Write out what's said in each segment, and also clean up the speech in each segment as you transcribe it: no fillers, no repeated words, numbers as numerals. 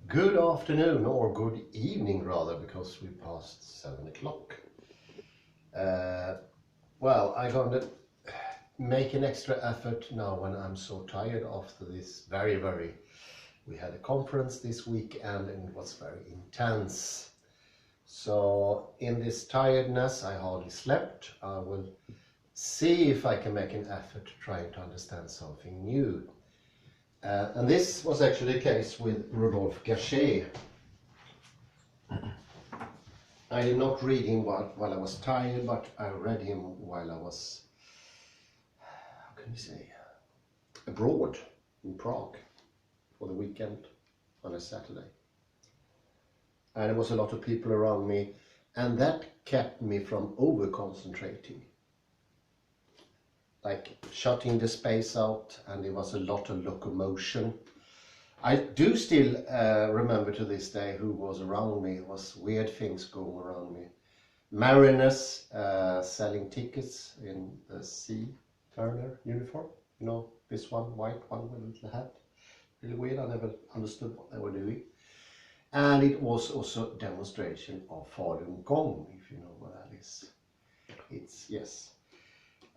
Good afternoon, or good evening rather, because we passed 7 o'clock. Well, I'm going to make an extra effort now when I'm so tired after this we had a conference this weekend and it was very intense. So in this tiredness, I hardly slept. I will see if I can make an effort trying to understand something new. And this was actually the case with Rodolphe Gasché. I did not read him while I was tired, but I read him while I was, how can you say, abroad in Prague for the weekend on a Saturday. And there was a lot of people around me, and that kept me from over-concentrating. Like shutting the space out, and there was a lot of locomotion. I do still remember to this day who was around me. It was weird things going around me. Mariners selling tickets in the Sea Turner uniform. You know, this one, white one with a little hat. Really weird, I never understood what they were doing. And it was also a demonstration of Falun Gong, if you know what that is. It's, yes.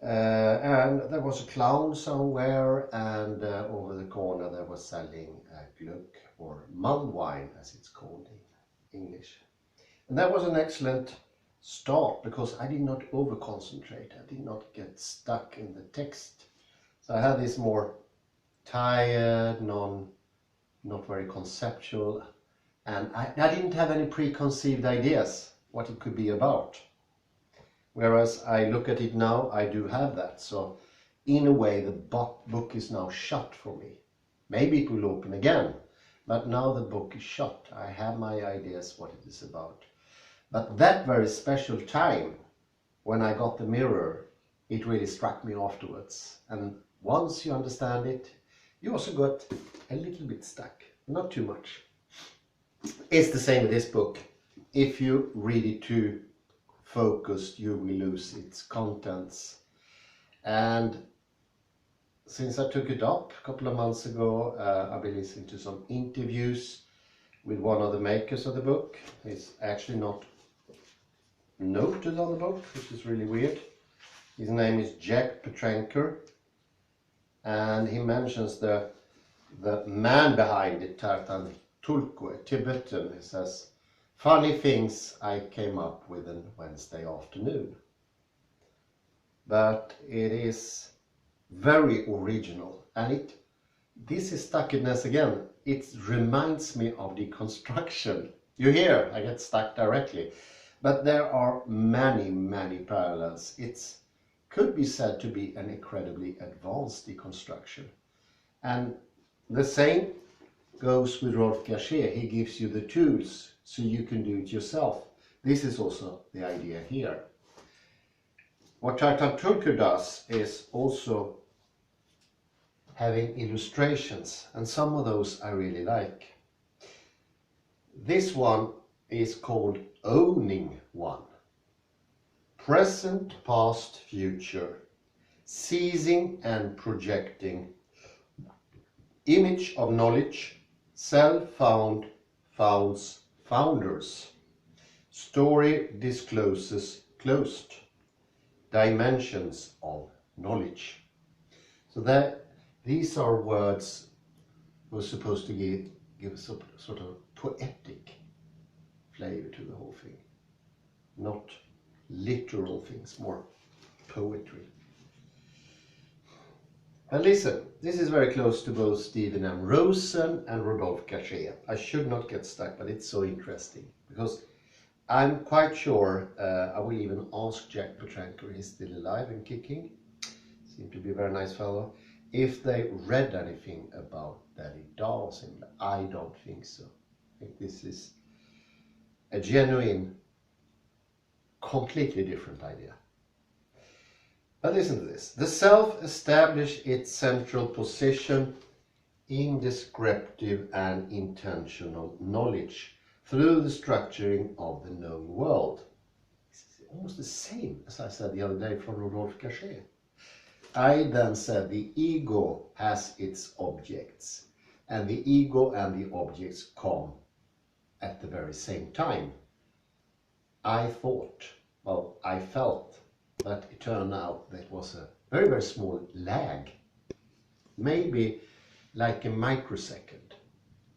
And there was a clown somewhere, and over the corner they were selling glögg, or mulled wine as it's called in English. And that was an excellent start because I did not over concentrate. I did not get stuck in the text. So I had this more tired, not very conceptual, and I didn't have any preconceived ideas what it could be about. Whereas I look at it now, I do have that. So in a way, the book is now shut for me. Maybe it will open again, but now the book is shut. I have my ideas what it is about. But that very special time, when I got the mirror, it really struck me afterwards. And once you understand it, you also got a little bit stuck, not too much. It's the same with this book. If you read it too focused, you will lose its contents. And since I took it up a couple of months ago, I've been listening to some interviews with one of the makers of the book. He's actually not noted on the book, which is really weird. His name is Jack Petrenker, and he mentions the man behind it, Tartan Tulku, a Tibetan. He says, "Funny things I came up with on Wednesday afternoon." But it is very original, and this is stuckedness again. It reminds me of deconstruction. You hear, I get stuck directly. But there are many parallels. It could be said to be an incredibly advanced deconstruction. And the same goes with Rolf Gasché. He gives you the tools so you can do it yourself. This is also the idea here. What Tartan Tulku does is also having illustrations, and some of those I really like. This one is called Owning One. Present, past, future. Seizing and projecting. Image of knowledge. Self-found, founds, founders. Story discloses closed. Dimensions of knowledge. So these are words we're supposed to give a sort of poetic flavor to the whole thing. Not literal things, more poetry. And listen, this is very close to both Stephen M. Rosen and Rodolphe Gasché. I should not get stuck, but it's so interesting because I'm quite sure I will even ask Jack Petrenker, he's still alive and kicking, seemed to be a very nice fellow, if they read anything about Derrida. I don't think so. I think this is a genuine, completely different idea. But listen to this. The self established its central position in descriptive and intentional knowledge through the structuring of the known world. This is almost the same as I said the other day from Rodolphe Gasché. I then said the ego has its objects. and the ego and the objects come at the very same time. I felt that it turned out that it was a very, very small lag, maybe like a microsecond.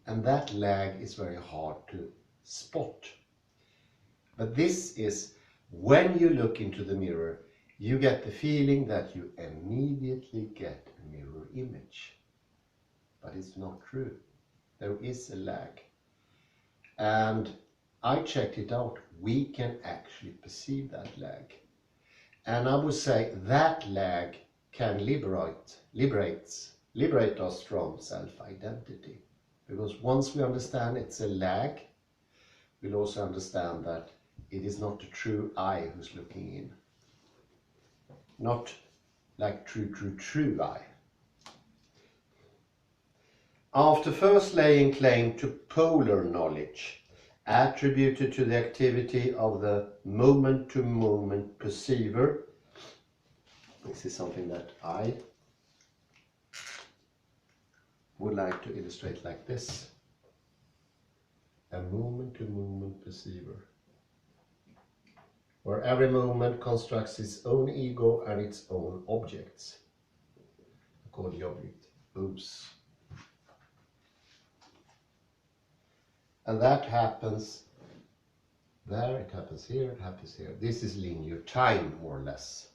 And that lag is very hard to spot. But this is, when you look into the mirror, you get the feeling that you immediately get a mirror image. But it's not true. There is a lag. And I checked it out. We can actually perceive that lag. And I would say that lag can liberate us from self-identity. Because once we understand it's a lag, we'll also understand that it is not the true I who's looking in. Not like true I. After first laying claim to polar knowledge, attributed to the activity of the moment-to-moment perceiver, this is something that I would like to illustrate like this. A moment-to-moment perceiver, where every moment constructs its own ego and its own objects. I call the object oops. And that happens there, it happens here, it happens here. This is linear time, more or less.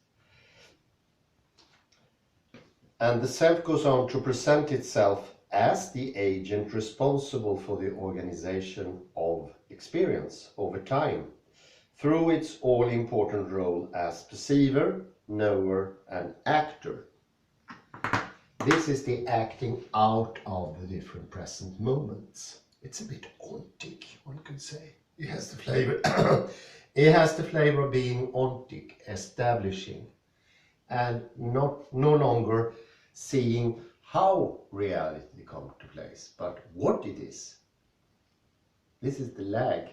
And the self goes on to present itself as the agent responsible for the organization of experience over time, through its all-important role as perceiver, knower, and actor. This is the acting out of the different present moments. It's a bit ontic, one could say. It has the flavor. It has the flavor of being ontic, establishing, and no longer seeing how reality comes to place, but what it is. This is the lag.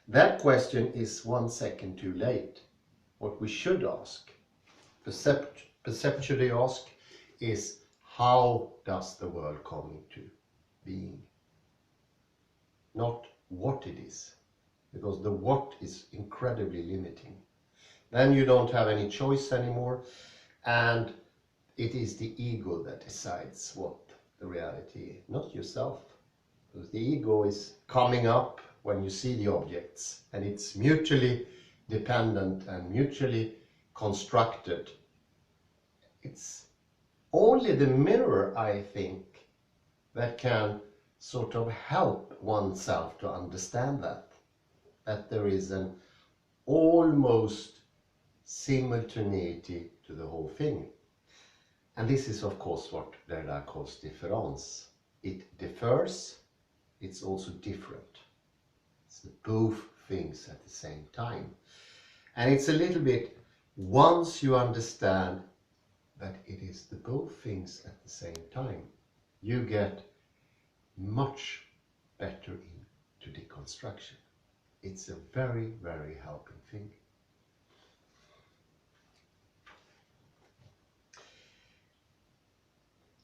That question is 1 second too late. What we should ask, perceptually ask, is how does the world come into being? Not what it is, because the what is incredibly limiting. Then you don't have any choice anymore, and it is the ego that decides what the reality is, not yourself. Because the ego is coming up when you see the objects, and it's mutually dependent and mutually constructed. It's only the mirror, I think, that can sort of help oneself to understand that there is an almost simultaneity to the whole thing. And this is of course what Derrida calls difference. It differs, it's also different. It's both things at the same time. And it's a little bit, once you understand that it is the both things at the same time, you get much better into deconstruction. It's a very, very helping thing.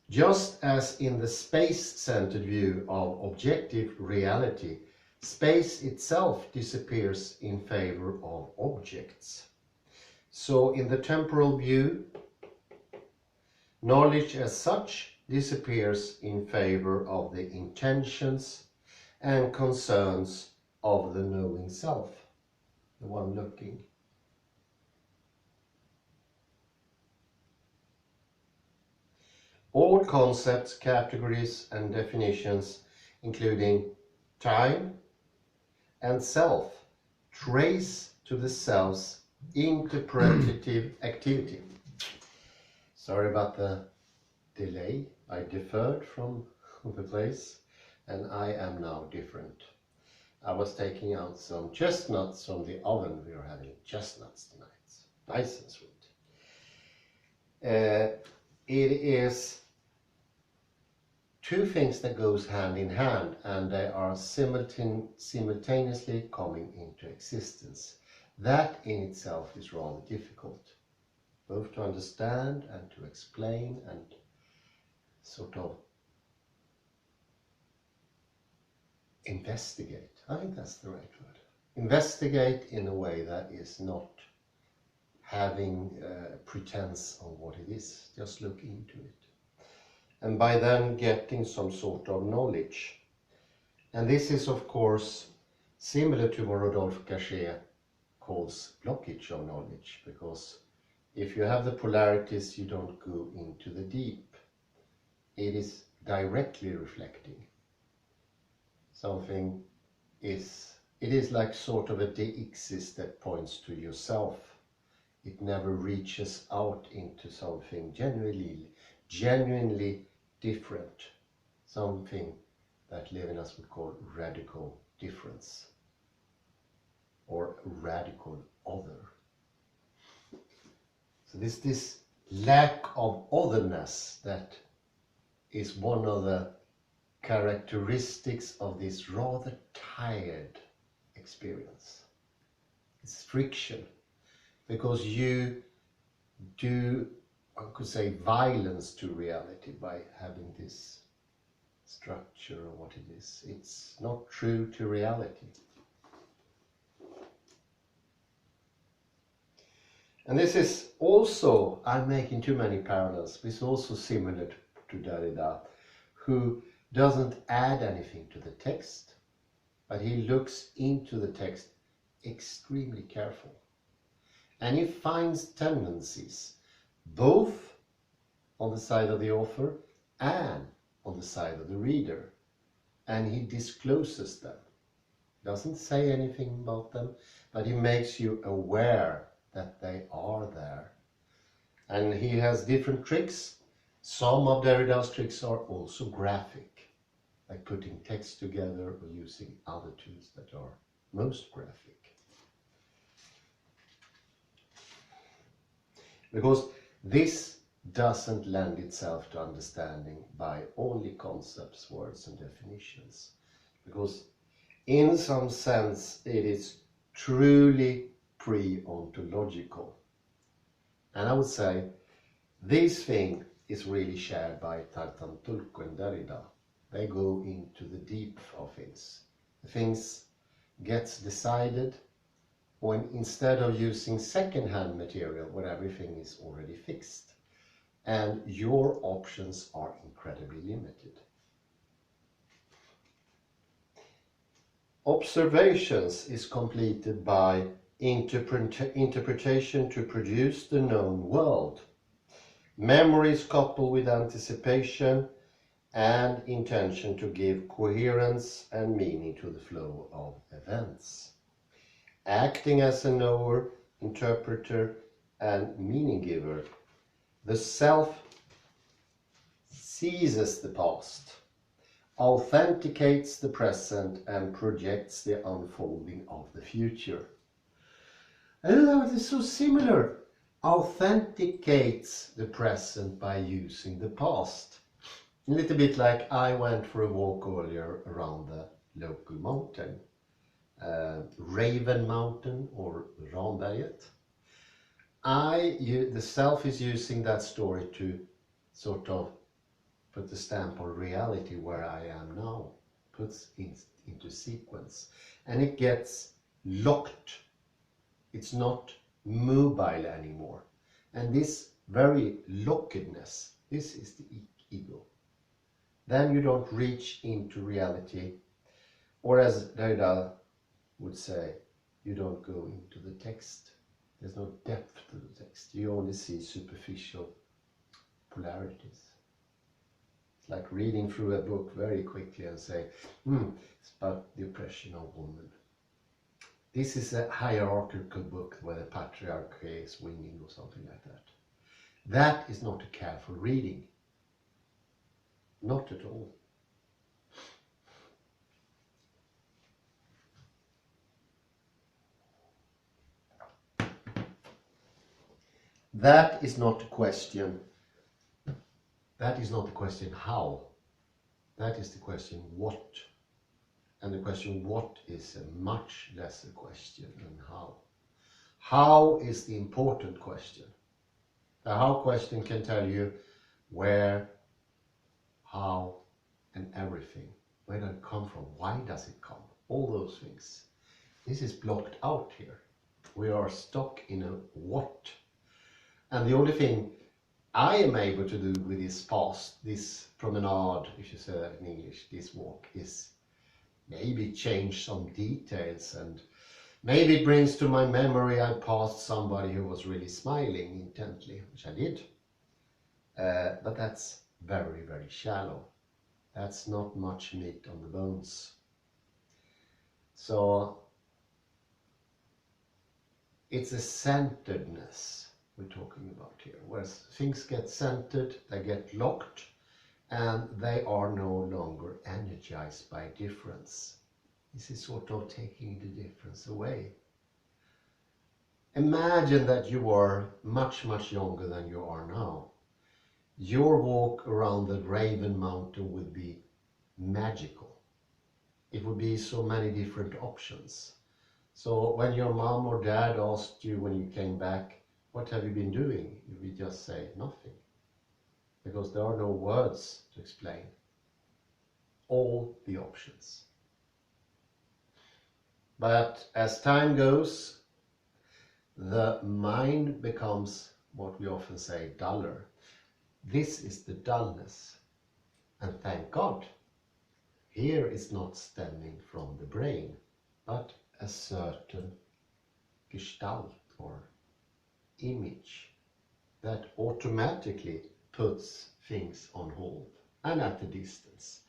Just as in the space-centered view of objective reality, space itself disappears in favor of objects. So in the temporal view, knowledge as such disappears in favor of the intentions and concerns of the knowing self, the one looking. All concepts, categories and definitions, including time and self, trace to the self's interpretative activity. Sorry about the delay. I deferred from the place and I am now different. I was taking out some chestnuts from the oven. We are having chestnuts tonight. Nice and sweet. It is two things that goes hand in hand, and they are simultaneously coming into existence. That in itself is rather difficult, both to understand and to explain and sort of investigate. I think that's the right word. Investigate in a way that is not having pretense on what it is. Just look into it. And by then getting some sort of knowledge. And this is of course similar to what Rodolphe Cachet calls blockage of knowledge, because if you have the polarities, you don't go into the deep. It is directly reflecting. Something is, it is like sort of a deixis that points to yourself. It never reaches out into something genuinely different. Something that Levinas would call radical difference or radical other. So this lack of otherness that is one of the characteristics of this rather tired experience. It's friction, because you do, I could say, violence to reality by having this structure of what it is. It's not true to reality. And this is also, I'm making too many parallels, this is also similar to Derrida, who doesn't add anything to the text, but he looks into the text extremely careful. And he finds tendencies, both on the side of the author and on the side of the reader. And he discloses them. Doesn't say anything about them, but he makes you aware that they are there. And he has different tricks. Some of Derrida's tricks are also graphic, like putting text together or using other tools that are most graphic. Because this doesn't lend itself to understanding by only concepts, words and definitions. Because in some sense it is truly pre-ontological. And I would say this thing is really shared by Tartantulco and Derrida. They go into the deep of things. Things gets decided when instead of using second-hand material where everything is already fixed. And your options are incredibly limited. Observations is completed by interpretation to produce the known world. Memory is coupled with anticipation and intention to give coherence and meaning to the flow of events. Acting as a knower, interpreter, and meaning giver, the self seizes the past, authenticates the present, and projects the unfolding of the future. And that is so similar. Authenticates the present by using the past. A little bit like I went for a walk earlier around the local mountain, Raven Mountain or Ramberget. The self is using that story to sort of put the stamp on reality where I am now, puts into sequence, and it gets locked. It's not mobile anymore. And this very lockedness, this is the ego. Then you don't reach into reality, or as Derrida would say, you don't go into the text. There's no depth to the text. You only see superficial polarities. It's like reading through a book very quickly and say, it's about the oppression of women. This is a hierarchical book where the patriarchy is winning or something like that. That is not a careful reading. Not at all. That is not the question. That is not the question how. That is the question what. And the question what is a much lesser question than how. How is the important question. The how question can tell you where, how, and everything. Where does it come from? Why does it come? All those things. This is blocked out here. We are stuck in a what? And the only thing I am able to do with this past, this promenade, if you say that in English, this walk, is maybe change some details, and maybe it brings to my memory I passed somebody who was really smiling intently, which I did. But that's very, very shallow. That's not much meat on the bones. So it's a centeredness we're talking about here, where things get centered, they get locked, and they are no longer energized by difference. This is sort of taking the difference away. Imagine that you were much, much younger than you are now. Your walk around the Raven Mountain would be magical. It would be so many different options. So when your mom or dad asked you when you came back, what have you been doing? You would just say nothing, because there are no words to explain all the options. But as time goes, the mind becomes, what we often say, duller. This is the dullness. And thank God, here is not stemming from the brain, but a certain gestalt or image that automatically puts things on hold and at a distance.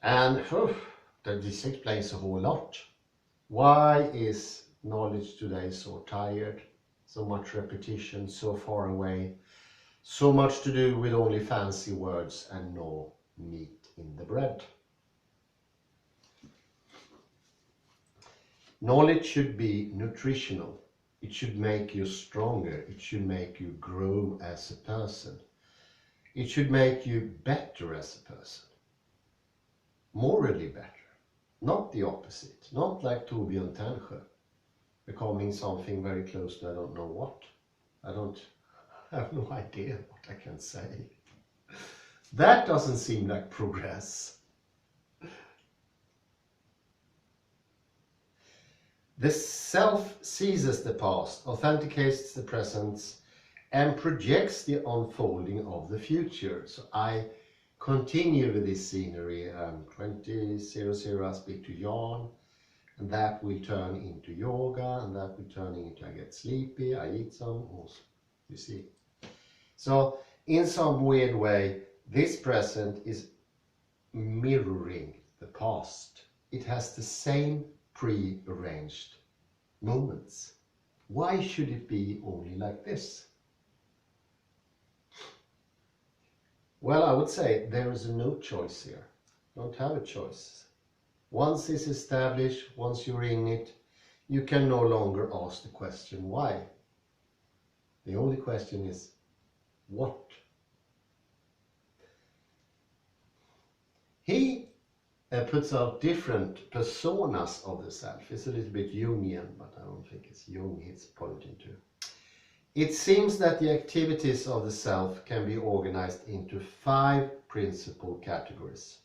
And this explains a whole lot. Why is knowledge today so tired? So much repetition, so far away, so much to do with only fancy words and no meat in the bread. Knowledge should be nutritional. It should make you stronger. It should make you grow as a person. It should make you better as a person. Morally better. Not the opposite. Not like Torbjörn Tännsjö, becoming something very close to I don't know what. I have no idea what I can say. That doesn't seem like progress. The self seizes the past, authenticates the present, and projects the unfolding of the future. So I continue with this scenery. 20:00, I speak to Jan, and that will turn into yoga, and that will turn into I get sleepy, I eat some, you see. So in some weird way, this present is mirroring the past. It has the same pre-arranged moments. Why should it be only like this? Well, I would say there is no choice here. Don't have a choice. Once it's established, once you're in it, you can no longer ask the question why. The only question is what? He puts out different personas of the self. It's a little bit Jungian, but I don't think it's Jung he's pointing to. It seems that the activities of the self can be organized into 5 principal categories.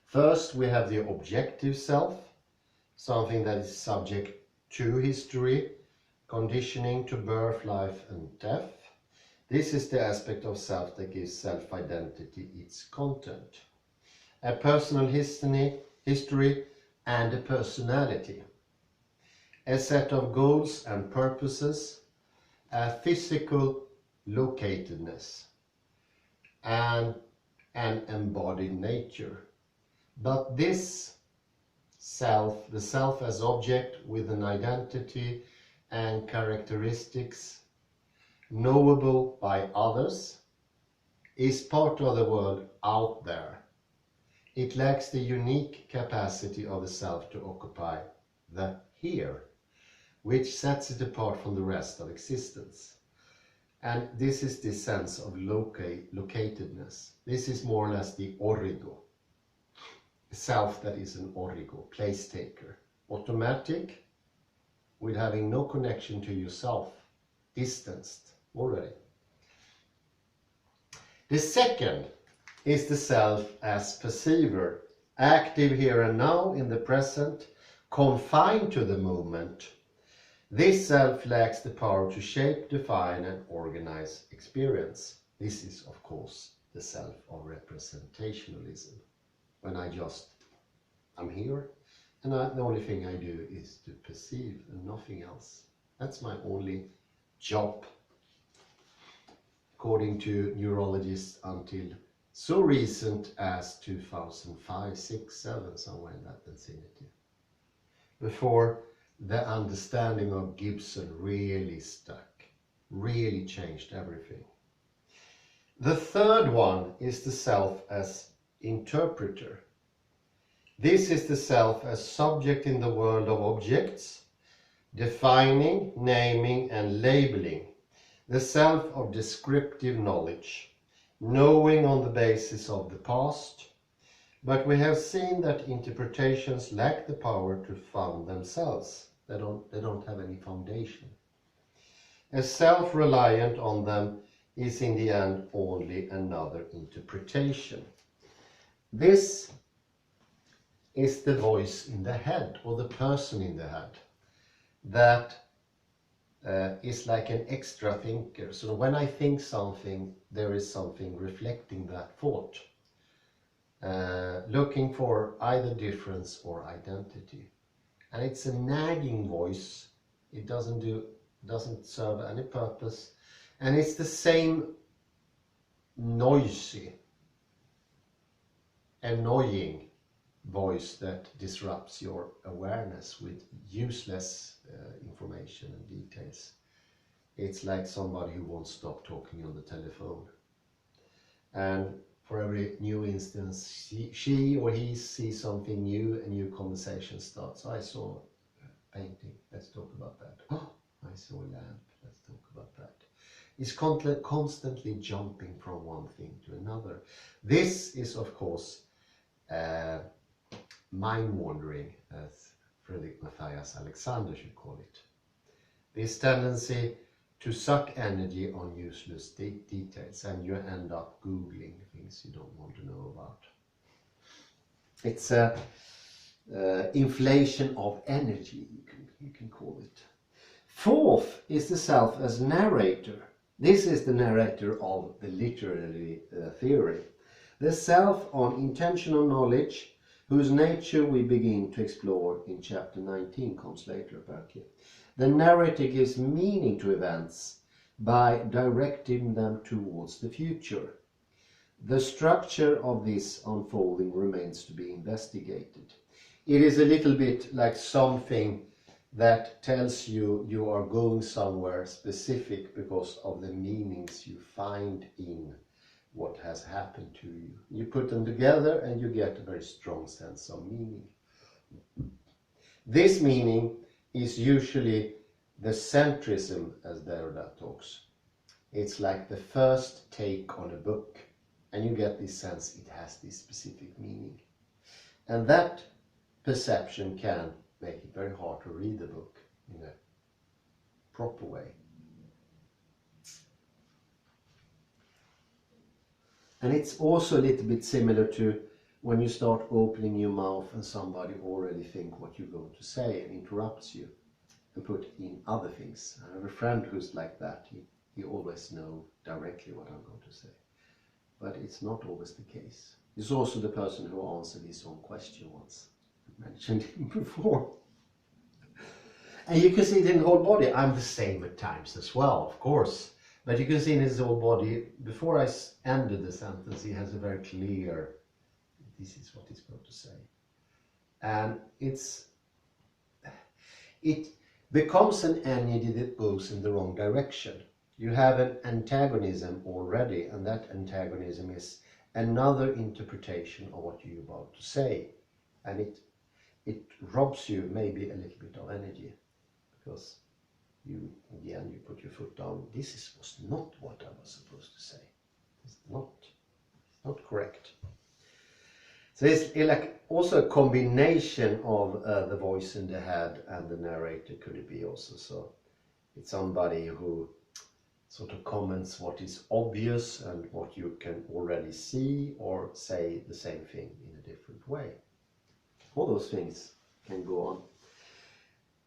First, we have the objective self, something that is subject to history, conditioning to birth, life and death. This is the aspect of self that gives self-identity its content. A personal history and a personality. A set of goals and purposes, a physical locatedness, and an embodied nature. But this self, the self as object with an identity and characteristics knowable by others, is part of the world out there. It lacks the unique capacity of the self to occupy the here, which sets it apart from the rest of existence. And this is the sense of locatedness. This is more or less the origo, the self that is an origo, place taker, automatic, with having no connection to yourself, distanced already. The second is the self as perceiver, active here and now in the present, confined to the moment. This self lacks the power to shape, define and organize experience. This is, of course, the self of representationalism. When I'm here, and the only thing I do is to perceive and nothing else. That's my only job, according to neurologists until so recent as 2005, 6, 7, somewhere in that vicinity. Before the understanding of Gibson really stuck, really changed everything. The third one is the self as interpreter. This is the self as subject in the world of objects, defining, naming and labeling. The self of descriptive knowledge, knowing on the basis of the past. But we have seen that interpretations lack the power to found themselves. They don't have any foundation. A self reliant on them is in the end only another interpretation. This is the voice in the head, or the person in the head, that is like an extra thinker. So when I think something, there is something reflecting that thought, looking for either difference or identity. And it's a nagging voice. It doesn't serve any purpose, and it's the same noisy, annoying voice that disrupts your awareness with useless information and details. It's like somebody who won't stop talking on the telephone. And for every new instance, she or he sees something new, a new conversation starts. I saw a painting, let's talk about that. Oh, I saw a lamp, let's talk about that. It's constantly jumping from one thing to another. This is, of course, mind-wandering, as Friedrich Matthias Alexander should call it. This tendency to suck energy on useless details, and you end up Googling things you don't want to know about. It's a inflation of energy, you can call it. Fourth is the self as narrator. This is the narrator of the literary theory. The self on intentional knowledge, whose nature we begin to explore in chapter 19, comes later apparently. The narrator gives meaning to events by directing them towards the future. The structure of this unfolding remains to be investigated. It is a little bit like something that tells you you are going somewhere specific because of the meanings you find in what has happened to you. You put them together and you get a very strong sense of meaning. This meaning is usually the centrism, as Derrida talks. It's like the first take on a book, and you get this sense it has this specific meaning. And that perception can make it very hard to read the book in a proper way. And it's also a little bit similar to when you start opening your mouth and somebody already think what you're going to say and interrupts you and put in other things. I have a friend who's like that. He always knows directly what I'm going to say. But it's not always the case. He's also the person who answered his own question once. I mentioned him before. And you can see it in the whole body. I'm the same at times as well, of course. But you can see in his whole body, before I ended the sentence, he has a very clear, this is what he's going to say. And it becomes an energy that goes in the wrong direction. You have an antagonism already, and that antagonism is another interpretation of what you're about to say. And it robs you maybe a little bit of energy, because you, in the end, you put your foot down. This was not what I was supposed to say. It's not correct. So it's like also a combination of the voice in the head and the narrator, could it be also. So it's somebody who sort of comments what is obvious and what you can already see, or say the same thing in a different way. All those things can go on.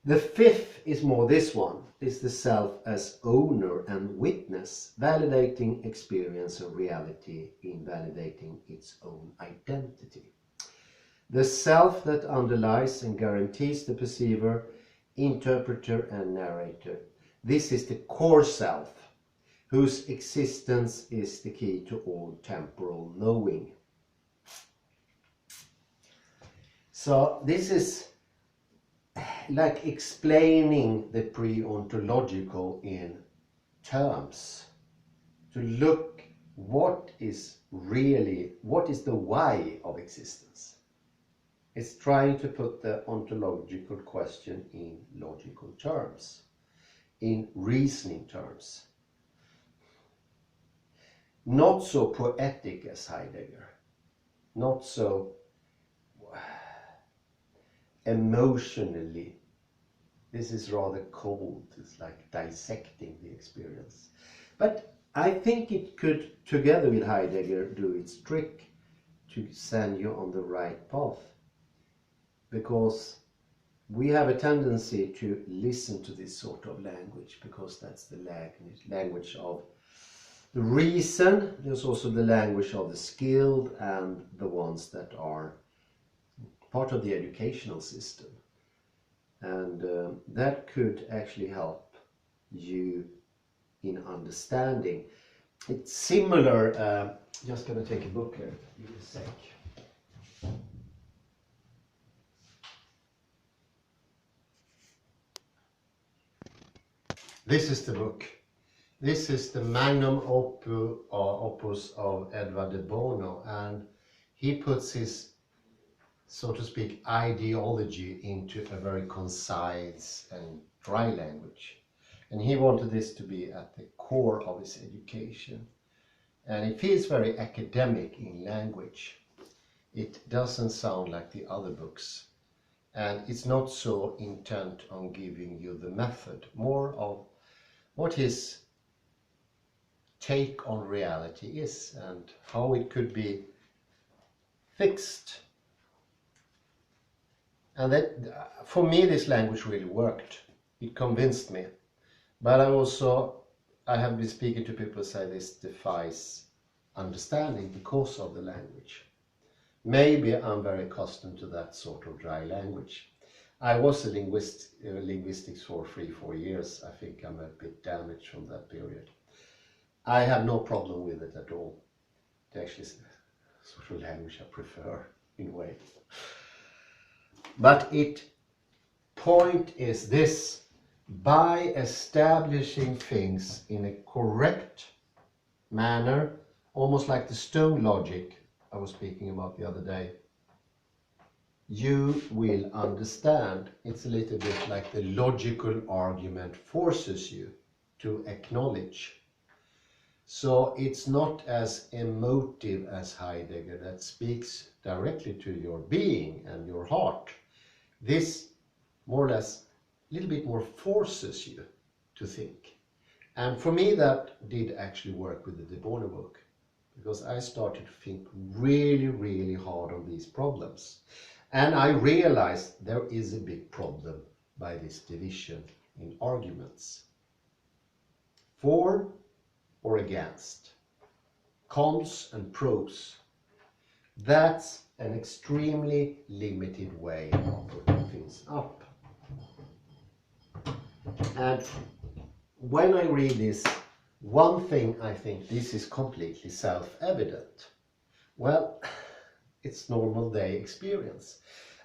The fifth is more this one, is the self as owner and witness, validating experience of reality, invalidating its own identity. The self that underlies and guarantees the perceiver, interpreter and narrator. This is the core self, whose existence is the key to all temporal knowing. So this is like explaining the pre-ontological in terms, to look what is the why of existence. It's trying to put the ontological question in logical terms, in reasoning terms. Not so poetic as Heidegger, not so emotionally. This is rather cold. It's like dissecting the experience. But I think it could, together with Heidegger, do its trick to send you on the right path. Because we have a tendency to listen to this sort of language, because that's the language of the reason. There's also the language of the skilled and the ones that are part of the educational system. And that could actually help you in understanding. It's similar, just gonna take a book here, give me a sec. This is the book. This is the magnum opus of Edward de Bono, and he puts his, so to speak, ideology into a very concise and dry language. And he wanted this to be at the core of his education. And it feels very academic in language. It doesn't sound like the other books. And it's not so intent on giving you the method, more of what his take on reality is and how it could be fixed. And that, for me, this language really worked. It convinced me. But I have been speaking to people who say this defies understanding because of the language. Maybe I'm very accustomed to that sort of dry language. I was a linguistics for 3-4 years. I think I'm a bit damaged from that period. I have no problem with it at all. It's actually sort of language I prefer in a way. But point is this: by establishing things in a correct manner, almost like the stone logic I was speaking about the other day, you will understand. It's a little bit like the logical argument forces you to acknowledge. So it's not as emotive as Heidegger, that speaks directly to your being and your heart. This more or less a little bit more forces you to think. And for me that did actually work with the De Bono book, because I started to think really, really hard on these problems. And I realized there is a big problem by this division in arguments. For or against, cons and pros. That's an extremely limited way of putting things up. And when I read this, one thing I think this is completely self-evident. Well, it's normal day experience.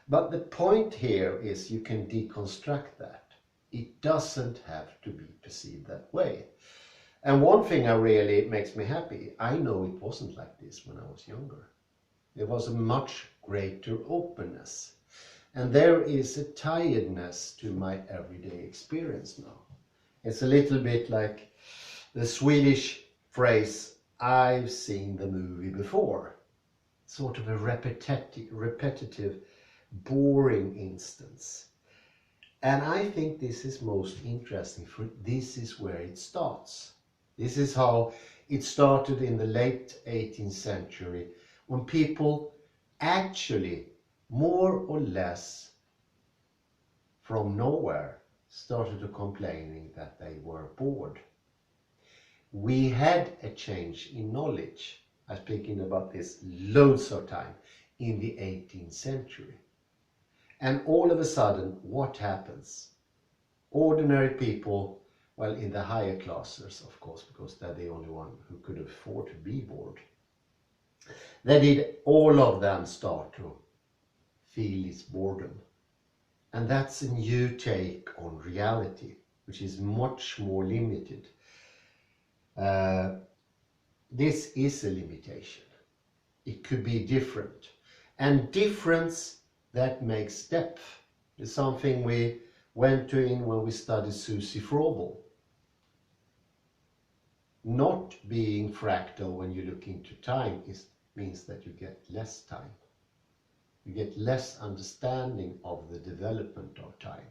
But the point here is you can deconstruct that. It doesn't have to be perceived that way. And one thing that really makes me happy, I know it wasn't like this when I was younger. There was a much greater openness. And there is a tiredness to my everyday experience now. It's a little bit like the Swedish phrase, I've seen the movie before. Sort of a repetitive, boring instance. And I think this is most interesting, for this is where it starts. This is how it started in the late 18th century, when people actually, more or less from nowhere, started to complaining that they were bored. We had a change in knowledge. I'm speaking about this loads of time in the 18th century. And all of a sudden, what happens? Ordinary people, well, in the higher classes, of course, because they're the only one who could afford to be bored, they did all of them start to feel this boredom. And that's a new take on reality, which is much more limited. This is a limitation. It could be different. And difference, that makes depth. It's something we went to in when we studied Susie Froebel. Not being fractal when you look into time means that you get less time. You get less understanding of the development of time.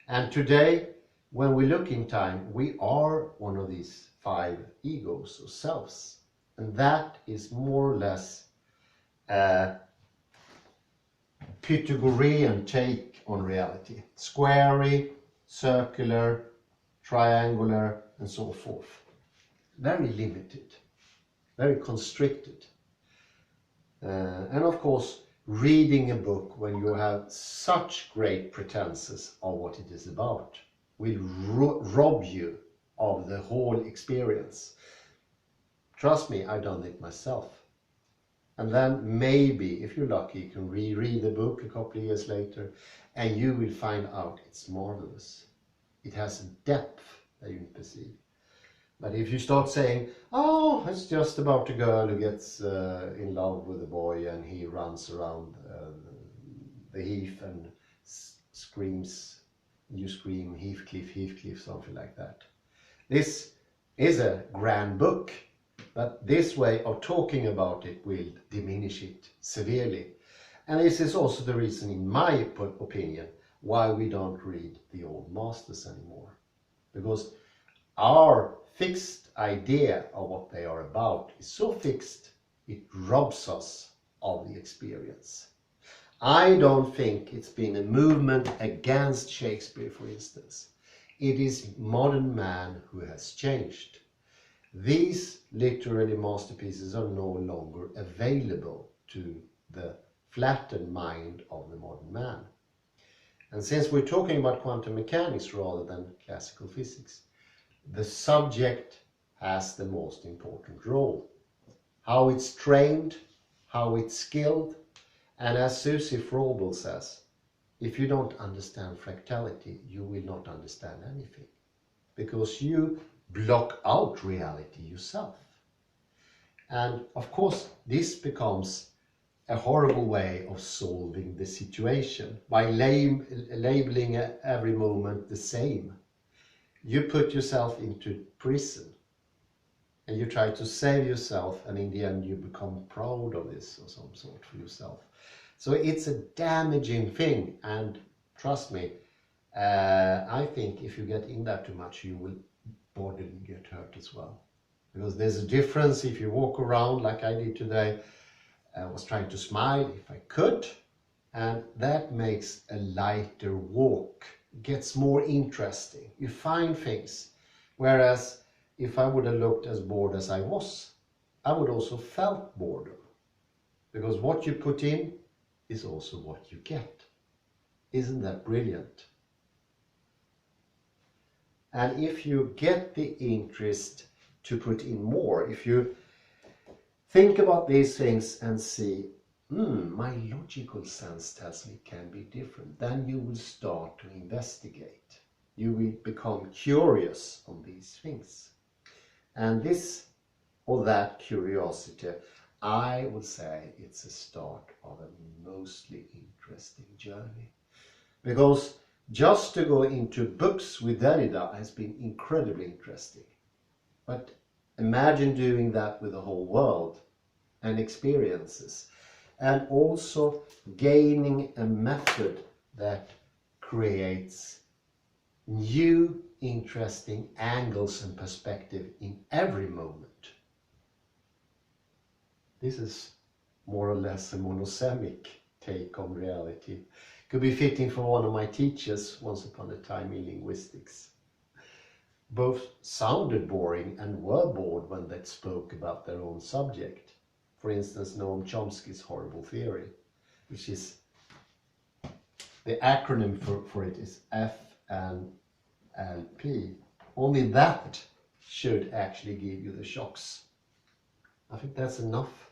And today, when we look in time, we are one of these 5 egos or selves. And that is more or less a Pythagorean take on reality. Squarey, circular, triangular, and so forth. Very limited, very constricted. And of course, reading a book when you have such great pretenses of what it is about will rob you of the whole experience. Trust me, I've done it myself. And then maybe, if you're lucky, you can reread the book a couple of years later and you will find out it's marvelous. It has a depth that you perceive. But if you start saying, oh, it's just about a girl who gets in love with a boy and he runs around the heath and screams, you scream, Heathcliff, Heathcliff, something like that. This is a grand book, but this way of talking about it will diminish it severely. And this is also the reason, in my opinion, why we don't read the old masters anymore. Because our fixed idea of what they are about is so fixed, it robs us of the experience. I don't think it's been a movement against Shakespeare, for instance. It is modern man who has changed. These literary masterpieces are no longer available to the flattened mind of the modern man. And since we're talking about quantum mechanics rather than classical physics, the subject has the most important role. How it's trained, how it's skilled, and as Susie Froebel says, if you don't understand fractality, you will not understand anything, because you block out reality yourself. And of course, this becomes a horrible way of solving the situation by labeling every moment the same. You put yourself into prison and you try to save yourself, and in the end you become proud of this or some sort for yourself. So it's a damaging thing, and trust me, I think if you get in that too much, you will bodily get hurt as well. Because there's a difference if you walk around like I did today. I was trying to smile if I could, and that makes a lighter walk. It gets more interesting. You find things. Whereas if I would have looked as bored as I was, I would also felt boredom. Because what you put in is also what you get. Isn't that brilliant? And if you get the interest to put in more, if you think about these things and see, my logical sense tells me it can be different, then you will start to investigate. You will become curious on these things. And this or that curiosity, I would say it's a start of a mostly interesting journey. Because just to go into books with Derrida has been incredibly interesting. But imagine doing that with the whole world and experiences, and also gaining a method that creates new interesting angles and perspective in every moment. This is more or less a monosemic take on reality. Could be fitting for one of my teachers once upon a time in linguistics. Both sounded boring and were bored when they spoke about their own subject. For instance, Noam Chomsky's horrible theory, which is, the acronym for it is FNLP. Only that should actually give you the shocks. I think that's enough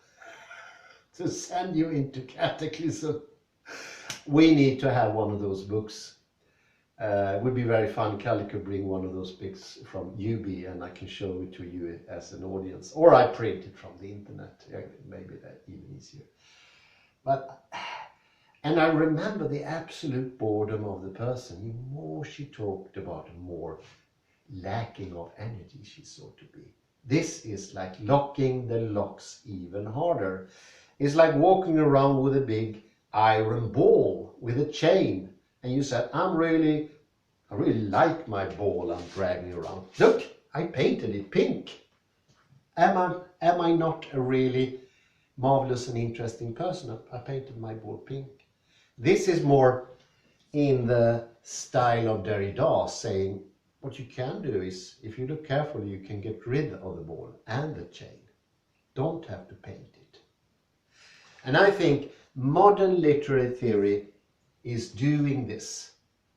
to send you into cataclysm. We need to have one of those books. It would be very fun. Kalle could bring one of those books from UB and I can show it to you as an audience. Or I print it from the internet. Maybe that's even easier. And I remember the absolute boredom of the person. The more she talked about, the more lacking of energy she sought to be. This is like locking the locks even harder. It's like walking around with a big iron ball with a chain. And you said, I really like my ball I'm dragging around. Look, I painted it pink. Am I not a really marvelous and interesting person? I painted my ball pink. This is more in the style of Derrida, saying what you can do is, if you look carefully, you can get rid of the ball and the chain. Don't have to paint it. And I think modern literary theory is doing this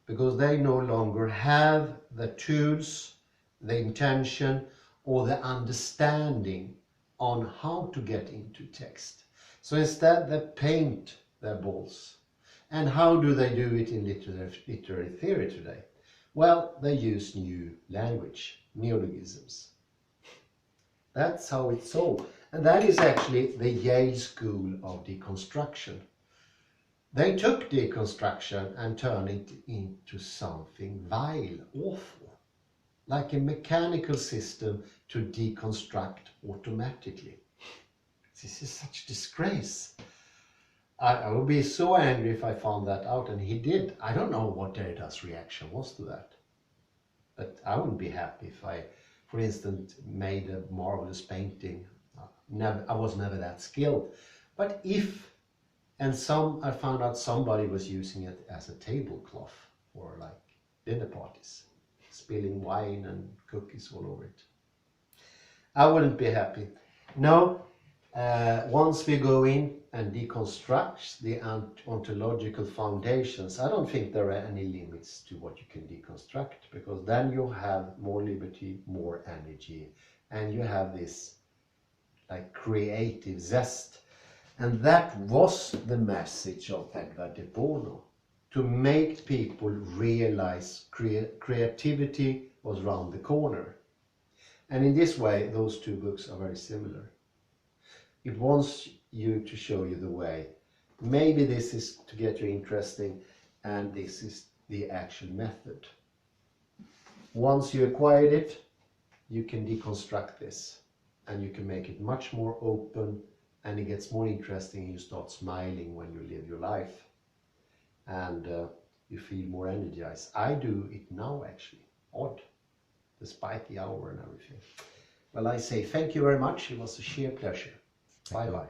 because they no longer have the tools, the intention, or the understanding on how to get into text. So instead they paint their balls. And how do they do it in literary theory today? Well, they use new language, neologisms. That's how it's sold. And that is actually the Yale School of Deconstruction. They took deconstruction and turned it into something vile, awful, like a mechanical system to deconstruct automatically. This is such a disgrace. I would be so angry if I found that out, and he did. I don't know what Derrida's reaction was to that. But I wouldn't be happy if I, for instance, made a marvelous painting. I was never that skilled. But if, I found out somebody was using it as a tablecloth for like dinner parties, spilling wine and cookies all over it. I wouldn't be happy. No. Once we go in and deconstruct the ontological foundations, I don't think there are any limits to what you can deconstruct, because then you have more liberty, more energy, and you have this like creative zest. And that was the message of Edgar de Bono, to make people realize creativity was round the corner. And in this way, those two books are very similar. It wants you to show you the way. Maybe this is to get you interesting, and this is the actual method. Once you acquired it, you can deconstruct this, and you can make it much more open, and it gets more interesting, and you start smiling when you live your life, and you feel more energized. I do it now, actually, odd, despite the hour and everything. Well, I say thank you very much. It was a sheer pleasure. Bye-bye.